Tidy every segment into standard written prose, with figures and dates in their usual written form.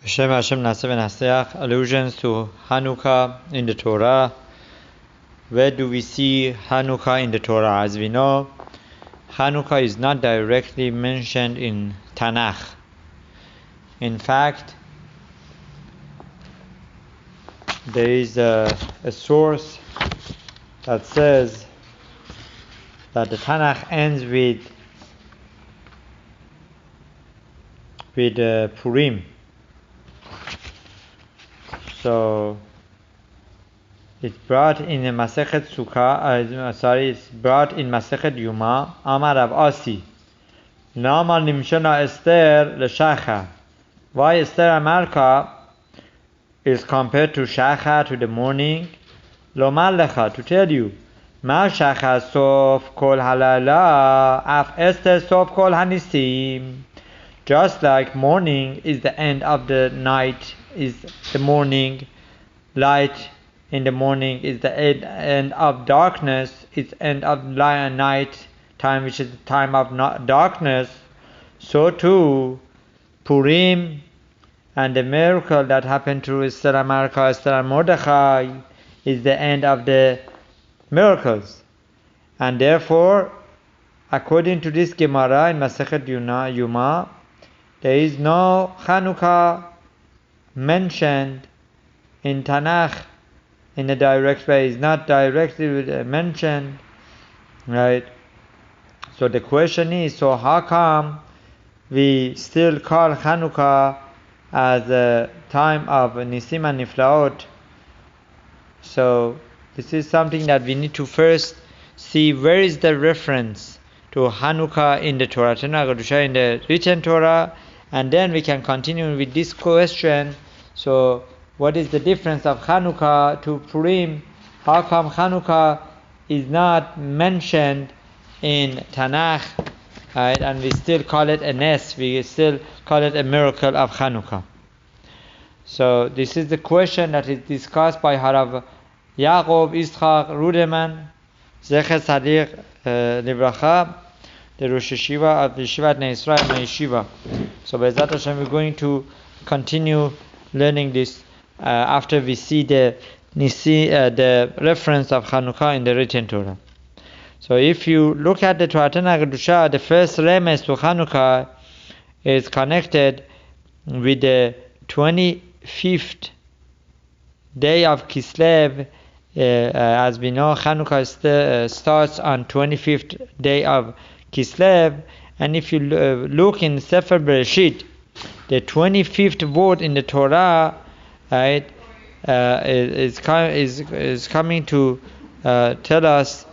Shamash allusions to Hanukkah in the Torah. Where do we see Hanukkah in the Torah? As we know, Hanukkah is not directly mentioned in Tanach. In fact, there is a source that says that the Tanach ends with Purim. So it's brought in the Masechet Sukkah. It's brought in Masechet Yuma. Amar Rav Asi, Nama Nimshana Esther LeShacha. Why Esther Amalka is compared to Shacha, to the morning? Lomar Lecha, to tell you, Ma Shacha Sof Kol Halala, Af Esther Sof Kol Hanisim. Just like morning is the end of the night, is the morning, light in the morning is the end of darkness, is end of night time, which is the time of darkness. So too, Purim and the miracle that happened to Esther Amalka, Esther Mordechai, is the end of the miracles. And therefore, according to this Gemara in Masechet Yuma, there is no Hanukkah mentioned in Tanach in a direct way. It's not directly mentioned, right? So the question is, so how come we still call Hanukkah as a time of Nisim and Niflaot? So this is something that we need to first see, where is the reference to Hanukkah in the Torah, Tanach, in the written Torah, and then we can continue with this question. So what is the difference of Hanukkah to Purim? How come Hanukkah is not mentioned in Tanakh, right? And we still call it a Nes, we still call it a miracle of Hanukkah? So this is the question that is discussed by Harav Yaakov Yitzchak Ruderman, Zecher Tzaddik Livracha, the Rosh Yeshiva of the Yeshivat Bnei Israel Yeshiva. So Be'ezrat Hashem, we're going to continue learning this after we see the reference of Hanukkah in the written Torah. So if you look at the Torah Tanach, the first remes to Hanukkah is connected with the 25th day of Kislev. As we know, Hanukkah starts on 25th day of Kislev, and if you look in Sefer Bereshit, the 25th word in the Torah, right, is coming to tell us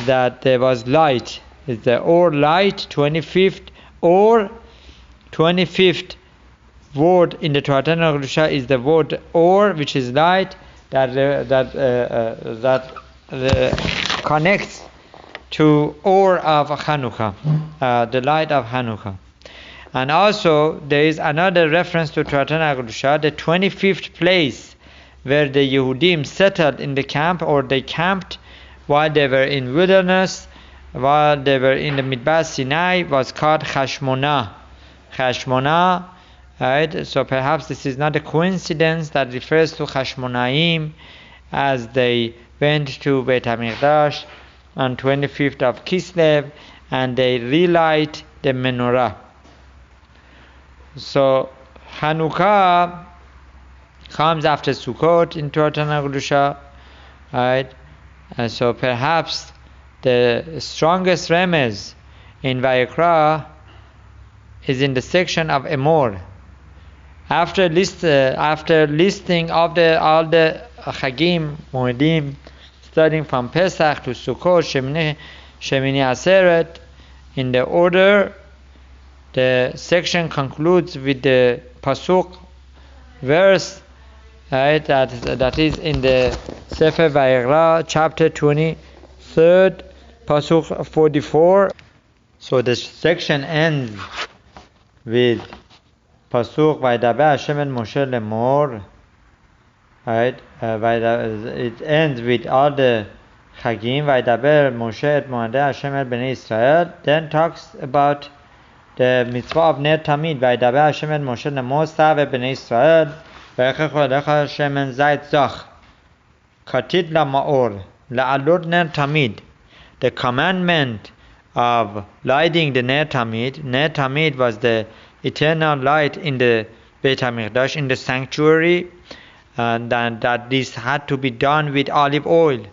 that there was light. It's the or light, 25th or 25th word in the Torah Tanach is the word or, which is light, that connects to or of Hanukkah, the light of Hanukkah. And also there is another reference to Torah Tanach, the 25th place where the Yehudim settled in the camp, or they camped while they were in wilderness, while they were in the Midbar Sinai, was called Chashmonah. Right? So perhaps this is not a coincidence that refers to Chashmonaim, as they went to Beit HaMikdash on 25th of Kislev and they relight the menorah. So Hanukkah comes after Sukkot in Torah Tanach, right? And so perhaps the strongest remez in Vayikra is in the section of Emor. After listing of all the Chagim, Moedim, starting from Pesach to Sukkot, Shemini Aseret, in the order, the section concludes with the Pasuk verse, right, that is in the Sefer Vayikra, chapter 23, Pasuk 44. So the section ends with Pasuk Vaydaber Hashem el Moshe lemor, right? It ends with all the Chagim, Vaydaber Moshe et Moadei Hashem el Bnei Israel. Then talks about the mitzvah of Ner Tamid, Vaydaber Hashem et Moshe leMosa veBnei Israel, V'yechechu elecha shemen zayit zach, katid la'maor, la'alod Ner Tamid. The commandment of lighting the Ner Tamid was the eternal light in the Beit HaMikdash, in the sanctuary, and that this had to be done with olive oil.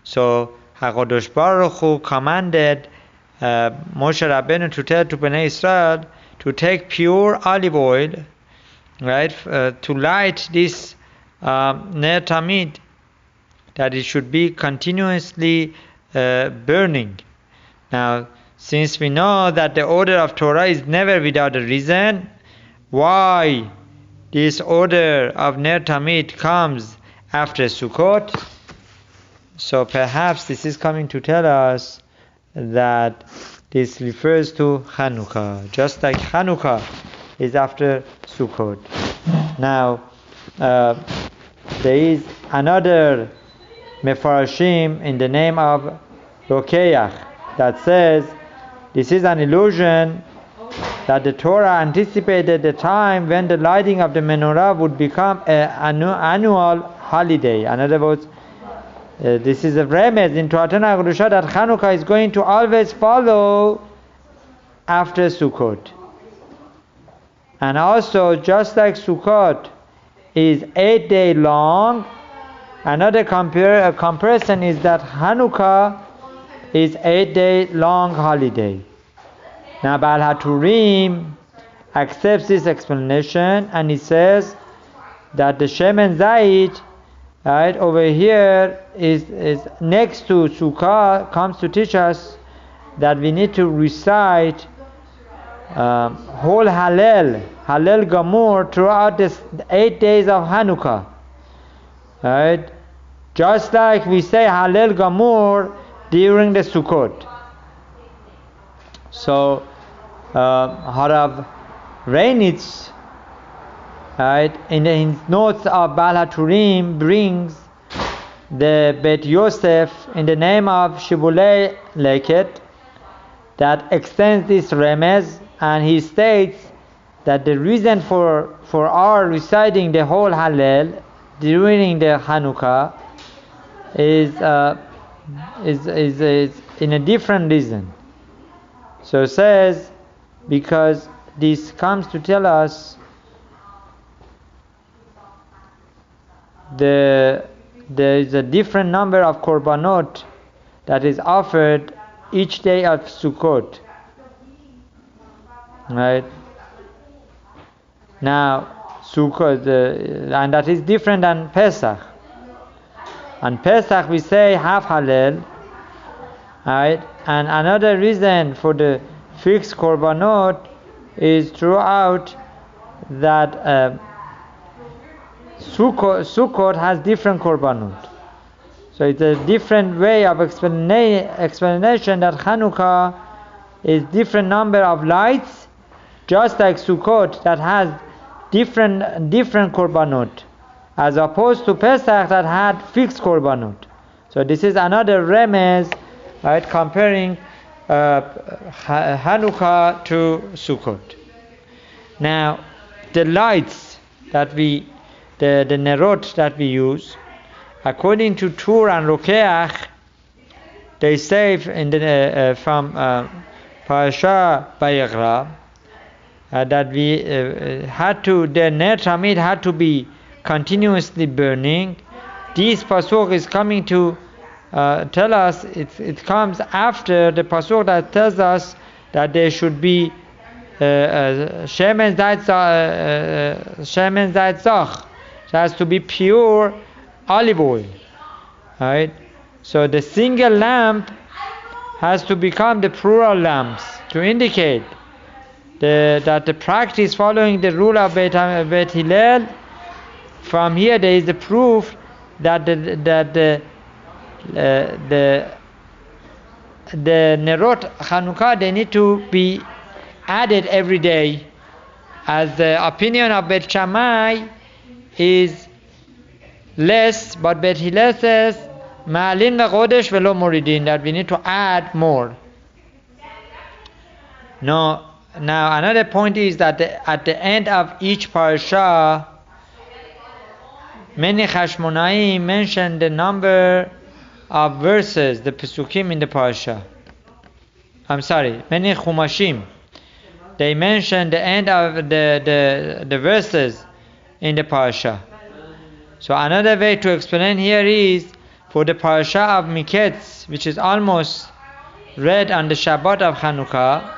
So HaKadosh Baruch Hu commanded Moshe Rabbeinu to tell to Bnei Israel to take pure olive oil, right, to light this Ner Tamid, that it should be continuously burning. Now, since we know that the order of Torah is never without a reason, why this order of Ner Tamid comes after Sukkot, so perhaps this is coming to tell us that this refers to Hanukkah, just like Hanukkah is after Sukkot. Now, there is another Mefarashim in the name of Rokeach that says this is an illusion, that the Torah anticipated the time when the lighting of the menorah would become an annual holiday. In other words, this is a remez in Tanach that Hanukkah is going to always follow after Sukkot. And also, just like Sukkot is 8 days long, another comparison is that Hanukkah is 8 day long holiday. Now Baal HaTurim accepts this explanation, and he says that the Shemen Zayit, right, over here is next to Sukkah, comes to teach us that we need to recite whole Hallel Gamur throughout this 8 days of Hanukkah, right? Just like we say Hallel Gamur during the Sukkot. So Harav Reinitz, right, in his notes of Baal HaTurim brings the Bet Yosef in the name of Shibulei Leket that extends this remez, and he states that the reason for our reciting the whole Hallel during the Hanukkah is in a different reason. So it says, because this comes to tell us there is a different number of korbanot that is offered each day of Sukkot, right? Now Sukkot, and that is different than Pesach. On Pesach we say half Hallel, right? And another reason for the fixed korbanot is throughout that Sukkot has different korbanot. So it's a different way of explanation that Hanukkah is different number of lights, just like Sukkot that has different korbanot, as opposed to Pesach that had fixed korbanot. So this is another remez, right, comparing Hanukkah to Sukkot. Now, the lights that the nerot that we use, according to Tur and Rokeach, they say in the from Parasha Vayikra that we the Ner Tamid had to be continuously burning. This pasuk is coming to tell us, it comes after the pasuk that tells us that there should be shemen zayit zach. It has to be pure olive oil, right? So the single lamp has to become the plural lamps to indicate that the practice following the rule of Beit Hillel. From here there is the proof that the nerot Hanukkah, they need to be added every day, as the opinion of Bet Shammai is less, but Bet Hillel says ma'alin v'chodesh velo moridin, that we need to add more. Now now another point is that at the end of each parasha, many Chashmonaim mention the number of verses, the Pesukim in the parasha. Many Chumashim, they mention the end of the verses in the parasha. So another way to explain here is, for the parasha of Miketz, which is almost read on the Shabbat of Hanukkah,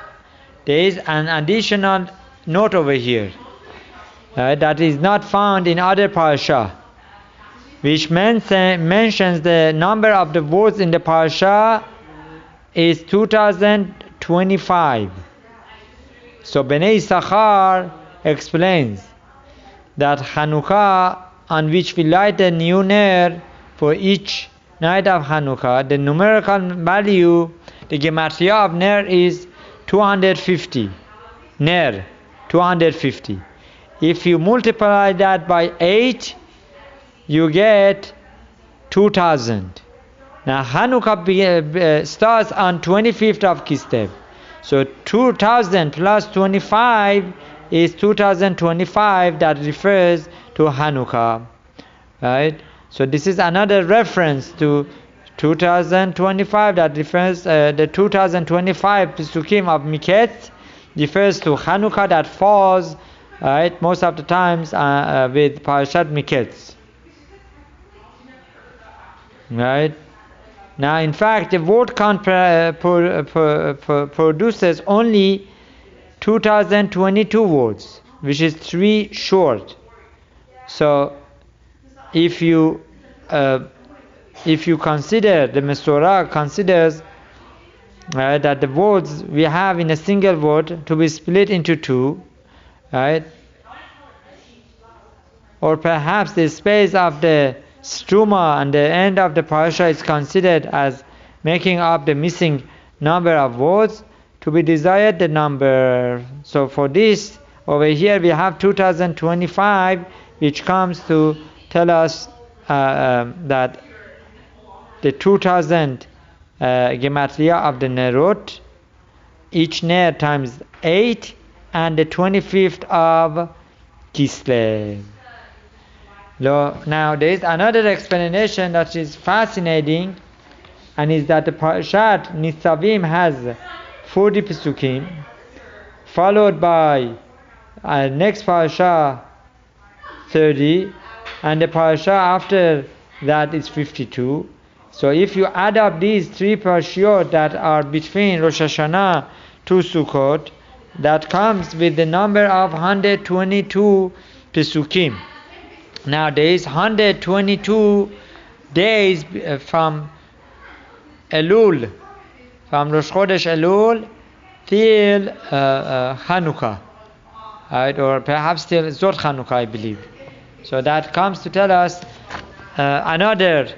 there is an additional note over here that is not found in other parasha, which mentions the number of the words in the parasha is 2025. So Bnei Issachar explains that Hanukkah, on which we light a new ner for each night of Hanukkah, the numerical value, the gematria of ner is 250. Ner, 250. If you multiply that by 8, you get 2000. Now Hanukkah starts on 25th of Kislev. So 2000 plus 25 is 2025, that refers to Hanukkah. Right? So this is another reference to 2025 that refers, the 2025 Pesukim of Miketz refers to Hanukkah that falls, right, most of the times with Parashat Miketz. Right? Now, in fact, the word count produces only 2022 words, which is 3 short. So, if you consider, the Mesorah considers that the words we have in a single word to be split into 2, right? Or perhaps the space of the struma and the end of the parasha is considered as making up the missing number of words, to be desired the number. So for this, over here we have 2025, which comes to tell us that the 2000 gematria of the nerot, each ner times 8, and the 25th of Kislev. Now there is another explanation that is fascinating, and is that the Parashat Nitzavim has 40 Pesukim, followed by next Parasha 30, and the Parasha after that is 52. So if you add up these 3 Parashiyot that are between Rosh Hashanah to Sukkot, that comes with the number of 122 Pesukim. Now there is 122 days from Elul, from Rosh Chodesh Elul till Hanukkah, right? Or perhaps till Zot Hanukkah, I believe. So that comes to tell us another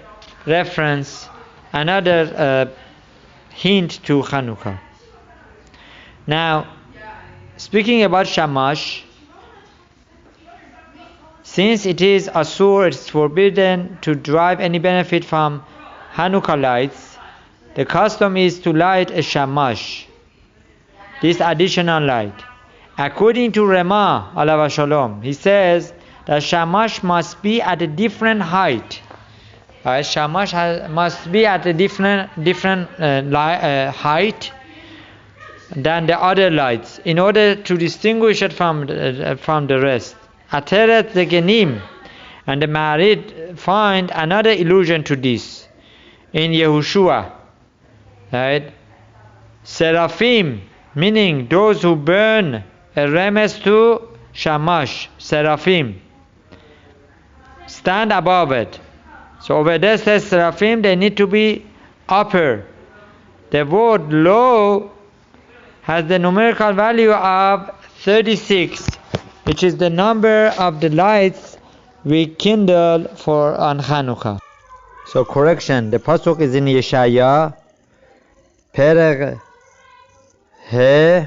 reference, another hint to Hanukkah. Now, speaking about Shamash, since it is asur, it is forbidden to derive any benefit from Hanukkah lights, the custom is to light a Shamash, this additional light. According to Rema, alav shalom, he says that Shamash must be at a different height. Shamash must be at a different height than the other lights, in order to distinguish it from the rest. Ateret the Genim and the Marid find another allusion to this in Yehoshua, right? Seraphim, meaning those who burn a remes to Shamash, Seraphim, stand above it. So over there says Seraphim, they need to be upper. The word low has the numerical value of 36, which is the number of the lights we kindle for on Hanukkah. So correction, the pasuk is in Yeshaya, Perek He,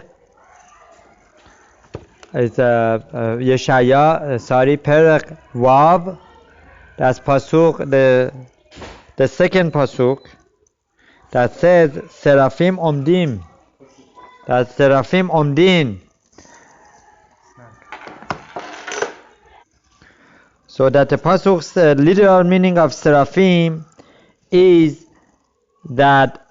it's Yeshaya, Perek Vav, that's pasuk, the second pasuk, that says Seraphim Omdim, that's Seraphim Omdin, So that the pasuk's literal meaning of seraphim is that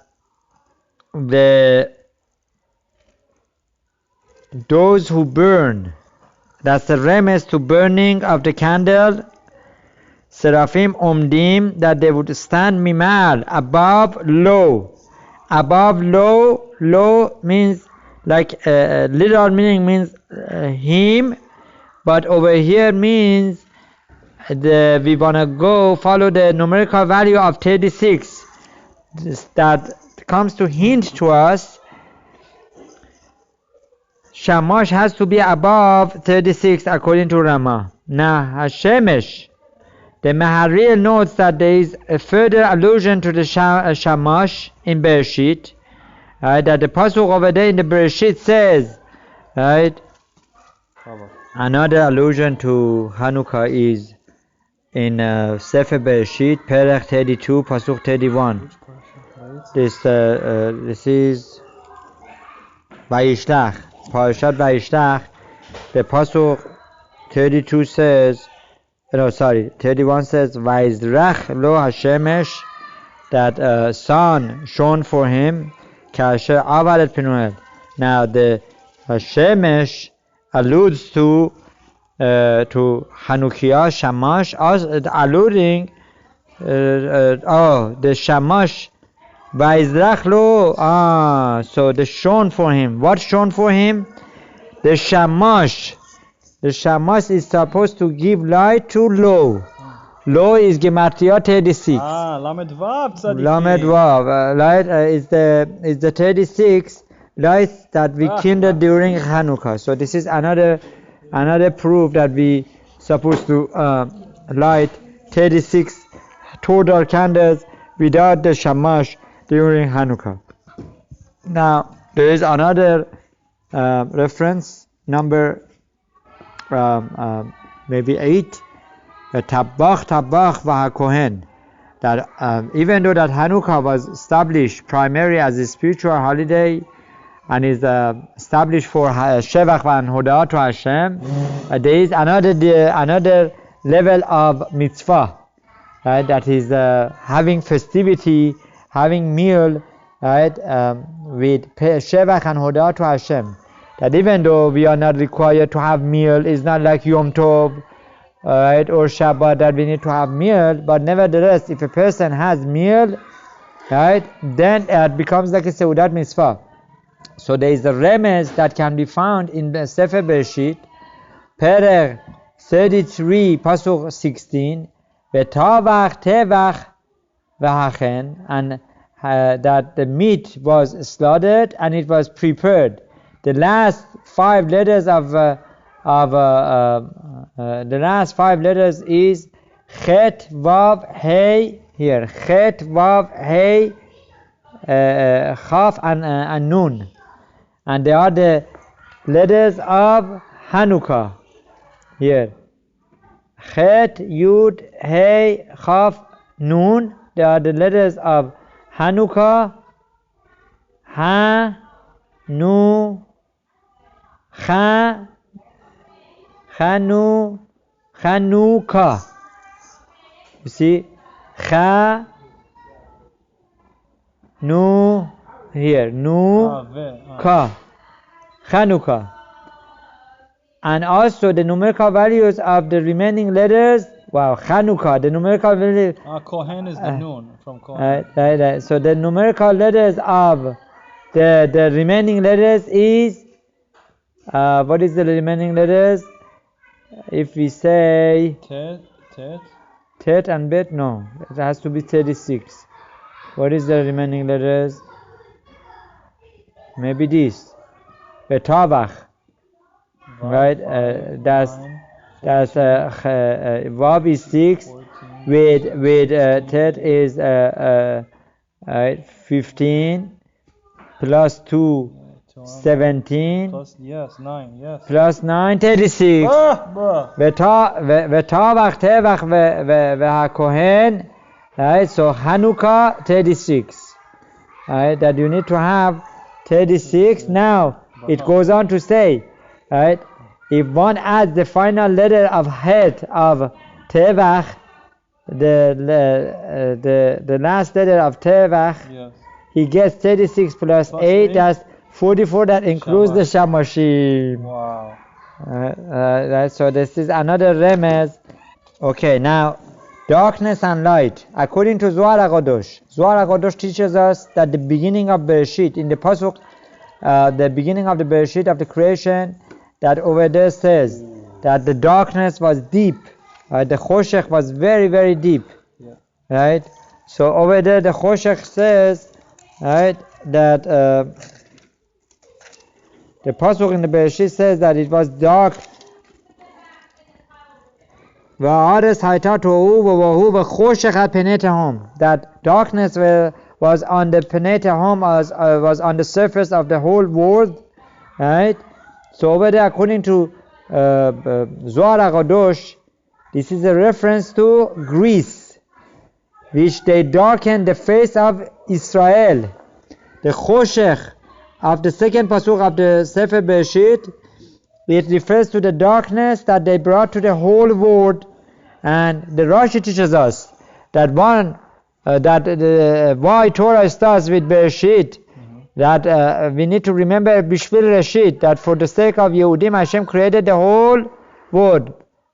those who burn, that's the remes to burning of the candle, seraphim omdim, that they would stand mimal, above low. Above low, low means like literal meaning means him, but over here means we wanna go follow the numerical value of 36. That comes to hint to us Shamash has to be above 36 according to Rama. Now Shamash, the Maharil notes that there is a further allusion to the Shamash in Bereshit, right, that the pasuk over there in the Bereshit says, right, another allusion to Hanukka is in Sefer Bereshit, Perek 32, pasuk 31. This is Vayishlach, Parashat Vayishlach. The pasuk 32 says, 31 says, Vayizrach lo Hashemesh, that sun shone for him, Kasher avalet Pinuel. Now the Hashemesh alludes to Hanukkah, Shamash, alluding the Shamash, Vayizrach lo, so the shone for him. What shone for him? The Shamash. The Shamash is supposed to give light to Lo. Lo is Gematria 36. Lamed Vav Tzadikim. Lamed Vav. Light is the 36 lights that we kindled during Hanukkah. So this is another proof that we supposed to light 36 total candles without the Shamash during Hanukkah. Now there is another reference, number maybe 8, Tabbach v'hakohen, that even though that Hanukkah was established primarily as a spiritual holiday and is established for Shevach v'Hodah to Hashem, there is another level of mitzvah, right, that is having festivity, having meal, right, with Shevach and Hodah to Hashem. That even though we are not required to have meal, it's not like Yom Tov, right, or Shabbat that we need to have meal, but nevertheless, if a person has meal, right, then it becomes like a Seudat Mitzvah. So there is a remez that can be found in the Sefer Bereshit, Perek 33, Pasuk 16, V'tavach tevach v'hachen, and that the meat was slaughtered and it was prepared. The last 5 letters of the last 5 letters is Chet Vav Hey here. Chet Vav Hey Chaf and Nun, and they are the letters of Hanukkah here. Chet Yud Hey Chaf Nun. They are the letters of Hanukkah. Hanukka. You see, here, Hanukka. And also the numerical values of the remaining letters. Wow, Hanukka. The numerical value. Kohen is the noon from Kohen. Right. So the numerical letters of the remaining letters is. What is the remaining letters? If we say Tet and Bet, no, it has to be 36. What is the remaining letters? Maybe this. Betavach, right? That's Vav is 6. With Tet is 15 plus 2. 17 plus 9, yes. Plus 9, 36. V'tavach tevach v'hakohen. Right, so Hanukkah 36. Right, that you need to have 36. Now it goes on to say, right, if one adds the final letter of Het of Tevach, the last letter of Tevach, Yes. he gets 36 plus 8, that's 44, that includes the Shamashim. Wow. Right, so this is another remez. Okay, now darkness and light. According to Zohar HaKadosh teaches us that the beginning of Bereshit, in the Pasuk, the beginning of the Bereshit of the creation, that over there says that the darkness was deep, the Choshech was very, very deep. Yeah. Right? So over there the Choshech says, right, that the Pasuk in the Bereshit says that it was dark. That darkness was on the Penetahom, was on the surface of the whole world, right? So over there, according to Zohar HaKadosh, this is a reference to Greece, which they darkened the face of Israel. The Choshech of the second pasuk of the Sefer Bereshit, it refers to the darkness that they brought to the whole world. And the Rashi teaches us that why Torah starts with Bereshit, that we need to remember Bishvil Reshit, that for the sake of Yehudim, Hashem created the whole world.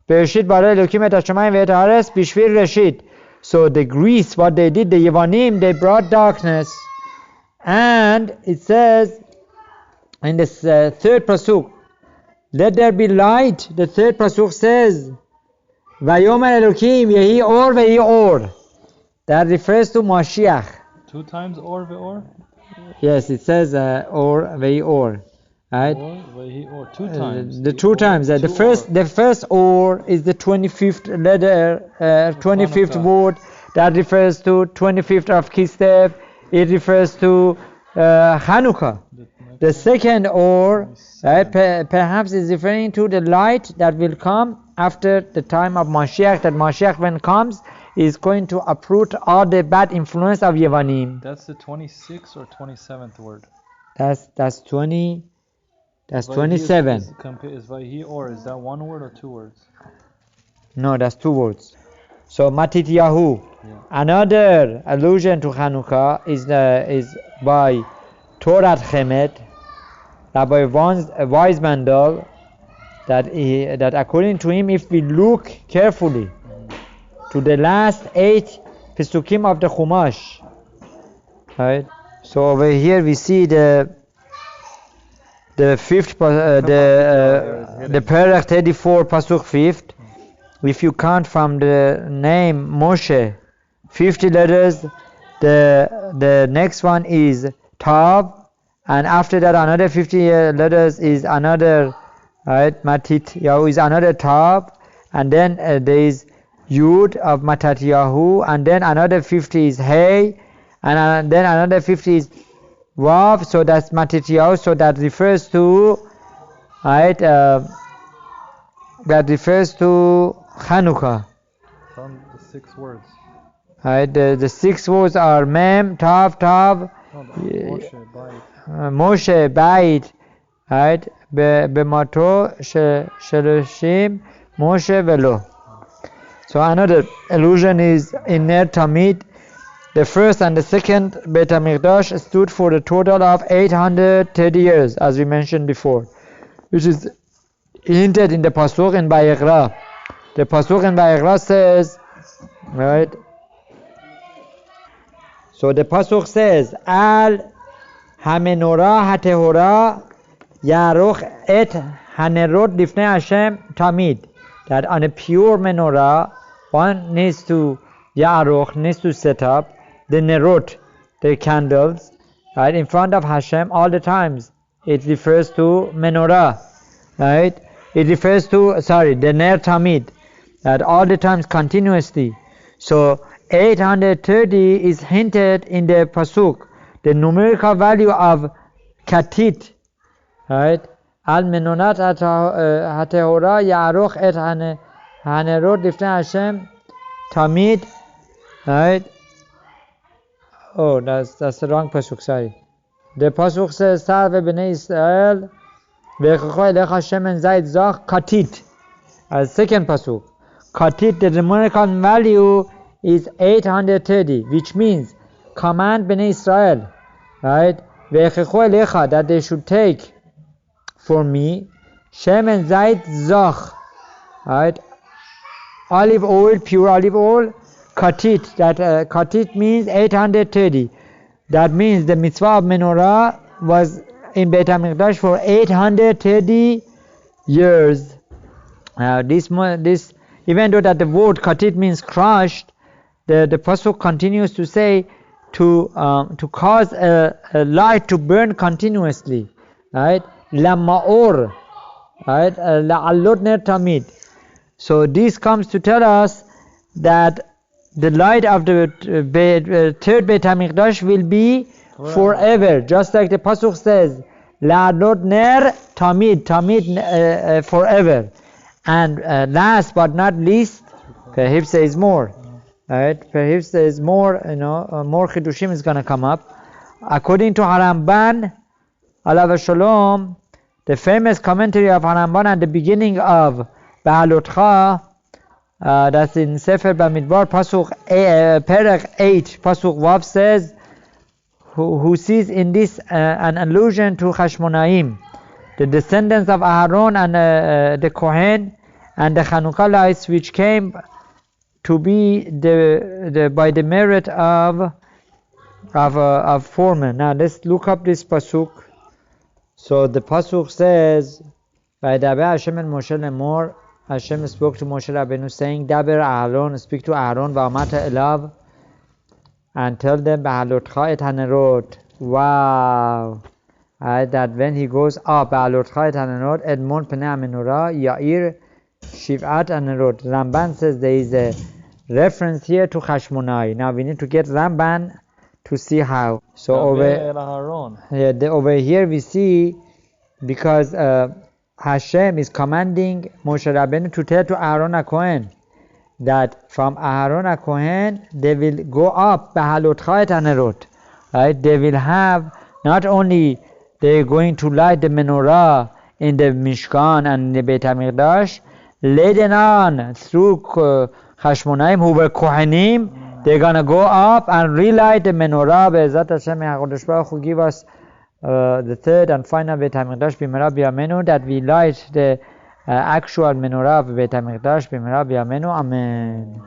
Bereshit bara Elokim et hashamayim ve'et haaretz Bishvil Reshit. So the Greece, what they did, the Yevanim, they brought darkness. And it says in this third pasuk, let there be light. The third pasuk says, Vayomer Elokim yehi or vehi or. That refers to Mashiach. 2 times or ve'or? Yes, it says or vehi or. Right? Or vehi or. 2 times. The 2 times. The first or is the 25th letter, 25th word. That refers to 25th of Kislev. It refers to Hanukka. The second or, perhaps is referring to the light that will come after the time of Mashiach. That Mashiach, when comes, is going to uproot all the bad influence of Yevanim. That's the 26th or 27th word. That's 20. That's 27. Is Vayhi or is that 1 word or 2 words? No, that's 2 words. So Matityahu. Another allusion to Hanukka is by Torat Chemet, Rabbi Weizmandel, that according to him, if we look carefully to the last 8 Pesukim of the Chumash, right? So over here we see the fifth, the Perach 34 Pasuk 5th. If you count from the name Moshe, 50 letters, the next one is Tav, and after that another 50 letters is another, right, Matityahu is another Tav, and then there is Yud of Matityahu, and then another 50 is Hey, and then another 50 is Vav, so that's Matityahu, so that refers to, right, that refers to Hanukka. From the 6 words. Right, the 6 words are Mem, Tav, Moshe, Bait, right, Bemato, Sheloshim, Moshe, Velo. So another allusion is in Ner Tamid. The first and the second Beit HaMikdash stood for a total of 830 years, as we mentioned before, which is hinted in the Pasuk in Vayikra. The Pasuk in Vayikra says, right, so the Pasuk says, Al Hamenorah Hatehorah Yaruch et Hanerot Lifnei Hashem Tamid. That on a pure menorah, one needs to set up the nerot, the candles, right, in front of Hashem all the times. It refers to menorah, right? It refers to, the ner tamid, that all the times continuously. So 830 is hinted in the pasuk, the numerical value of katit, right? Al menonat hatehora yaruch et hanerot lifnei Hashem tamid, right? Oh, that's the wrong pasuk. Sorry. The pasuk says, "Sarve bnei Israel ve'echacha elecha shemen zayit zach katit." Second pasuk, Katit, the numerical value is 830, which means command Bnei Israel, right? That they should take for me Shemen Zait Zach, right? Olive oil, pure olive oil, Katit. That Katit means 830. That means the mitzvah of menorah was in Beit HaMikdash for 830 years. This, even though that the word katit means crushed, the pasuk continues to say to cause a light to burn continuously, right? Lama'or, right? La'allot ner tamid. So this comes to tell us that the light of the third Beit HaMikdash will be forever, just like the pasuk says, La'allot ner tamid, forever. And last but not least, perhaps there is more, right? Perhaps there is more, more chidushim is going to come up. According to Haramban, alav shalom, the famous commentary of Haramban at the beginning of Ba'alotcha, that's in Sefer Bamidbar, pasuk perek 8, pasuk Vav says, who sees in this an allusion to Chashmonaim, the descendants of Aaron and the Kohen and the Hanukka lights, which came to be by the merit of foremen. Now let's look up this pasuk. So the pasuk says, "Vaydaber Hashem el Moshe lemor." Hashem spoke to Moshe Rabbeinu, saying, "Daber Aaron, speak to Aaron, va'amata elav, and tell them ba'alotcha et hanerot." Wow. That when he goes up, Ba'alotcha et hanerot, Edmon pnei hamenorah, Yair Shivat hanerot. Ramban says there is a reference here to Chashmonai. Now we need to get Ramban to see how. So over here we see, because Hashem is commanding Moshe Rabbeinu to tell to Aaron HaKohen that from Aaron HaKohen they will go up Ba'alotcha et hanerot. Right? They will have not only they're going to light the menorah in the Mishkan and in the Beit HaMikdash, later on through Chashmonaim who were Kohanim, they're going to go up and relight the menorah. Be'ezrat Hashem, HaKadosh Baruch Hu give us the third and final Beit HaMikdash b'mera b'yameinu, that we light the actual menorah of Beit HaMikdash b'mera b'yameinu. Amen.